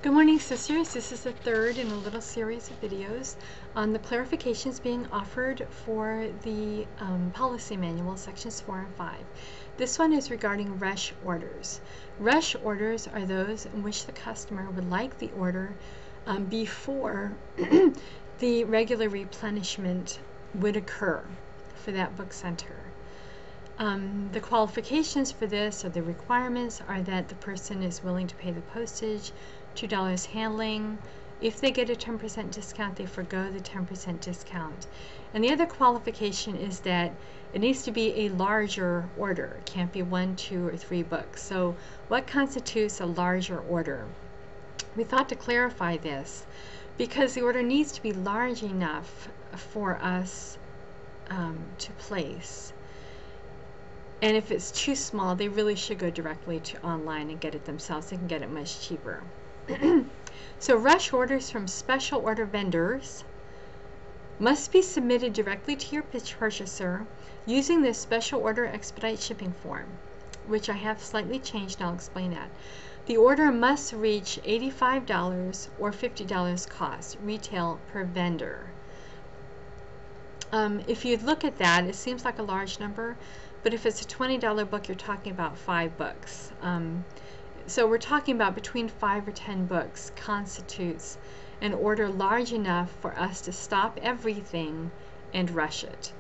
Good morning, sisters. This is the third in a little series of videos on the clarifications being offered for the policy manual, sections 4 and 5. This one is regarding rush orders. Rush orders are those in which the customer would like the order before the regular replenishment would occur for that book center. The qualifications for this, or the requirements, are that the person is willing to pay the postage, $2 handling. If they get a 10% discount, they forgo the 10% discount. And the other qualification is that it needs to be a larger order. It can't be 1, 2, or 3 books. So what constitutes a larger order? We thought to clarify this because the order needs to be large enough for us to place. And if it's too small, they really should go directly to online and get it themselves. They can get it much cheaper. So rush orders from special order vendors must be submitted directly to your purchaser using this special order expedite shipping form, which I have slightly changed, and I'll explain that. The order must reach $85 or $50 cost retail per vendor. If you look at that, it seems like a large number, but if it's a $20 book, you're talking about 5 books. So we're talking about between 5 or 10 books constitutes an order large enough for us to stop everything and rush it.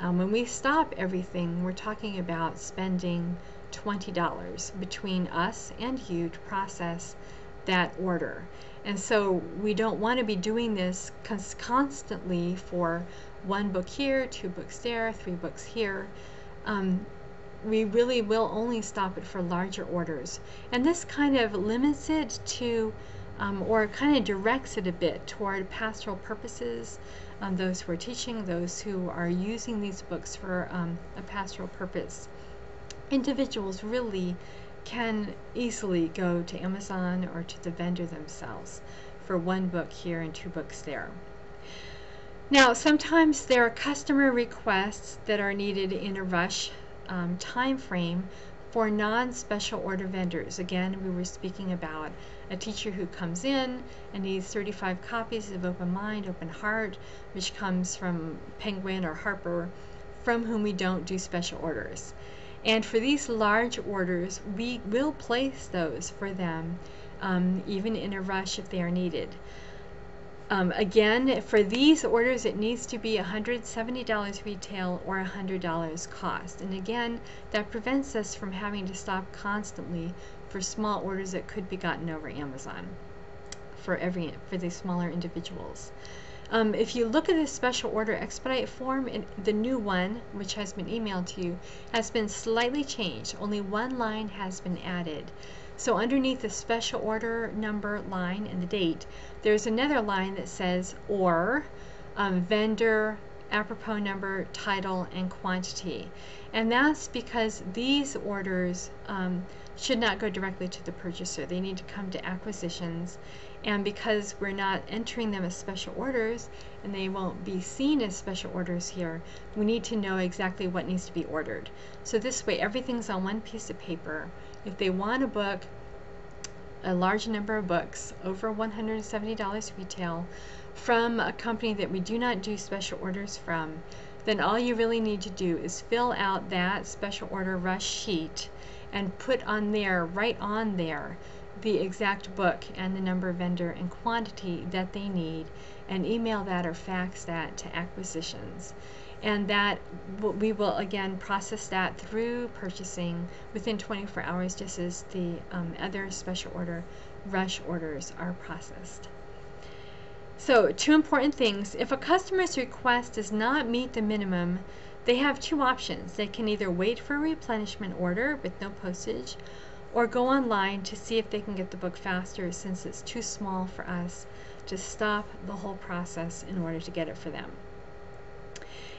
When we stop everything, we're talking about spending $20 between us and you to process that order. And so we don't want to be doing this constantly for 1 book here, 2 books there, 3 books here. We really will only stop it for larger orders. And this kind of limits it to, or kind of directs it a bit toward pastoral purposes. Those who are teaching, those who are using these books for a pastoral purpose. Individuals really can easily go to Amazon or to the vendor themselves for 1 book here and 2 books there. Now, sometimes there are customer requests that are needed in a rush time frame for non-special order vendors. Again, we were speaking about a teacher who comes in and needs 35 copies of Open Mind, Open Heart, which comes from Penguin or Harper, from whom we don't do special orders. And for these large orders, we will place those for them, even in a rush if they are needed. Again, for these orders, it needs to be $170 retail or $100 cost. And again, that prevents us from having to stop constantly for small orders that could be gotten over Amazon for the smaller individuals. If you look at this special order expedite form, the new one, which has been emailed to you, has been slightly changed. Only 1 line has been added. So underneath the special order number line and the date, there's another line that says or vendor, apropos number, title, and quantity. And that's because these orders should not go directly to the purchaser. They need to come to acquisitions. And because we're not entering them as special orders, and they won't be seen as special orders here, we need to know exactly what needs to be ordered. So this way, everything's on 1 piece of paper. If they want a book, a large number of books, over $170 retail, from a company that we do not do special orders from, then all you really need to do is fill out that special order rush sheet and put on there, right on there, the exact book and the number, vendor, and quantity that they need, and email that or fax that to acquisitions. And that we will again process that through purchasing within 24 hours, just as the other special order rush orders are processed. So 2 important things. If a customer's request does not meet the minimum, they have 2 options. They can either wait for a replenishment order with no postage, or go online to see if they can get the book faster, since it's too small for us to stop the whole process in order to get it for them.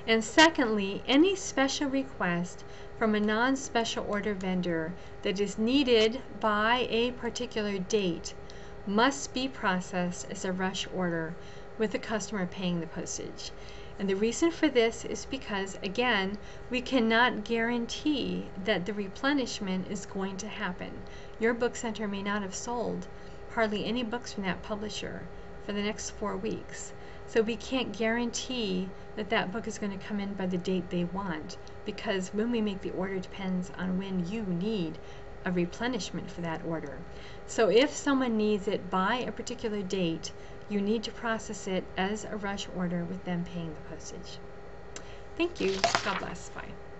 And secondly, any special request from a non-special order vendor that is needed by a particular date must be processed as a rush order with the customer paying the postage. And the reason for this is because, again, we cannot guarantee that the replenishment is going to happen. Your book center may not have sold hardly any books from that publisher for the next 4 weeks. So we can't guarantee that that book is going to come in by the date they want, because when we make the order depends on when you need a replenishment for that order. So if someone needs it by a particular date, you need to process it as a rush order with them paying the postage. Thank you. God bless. Bye.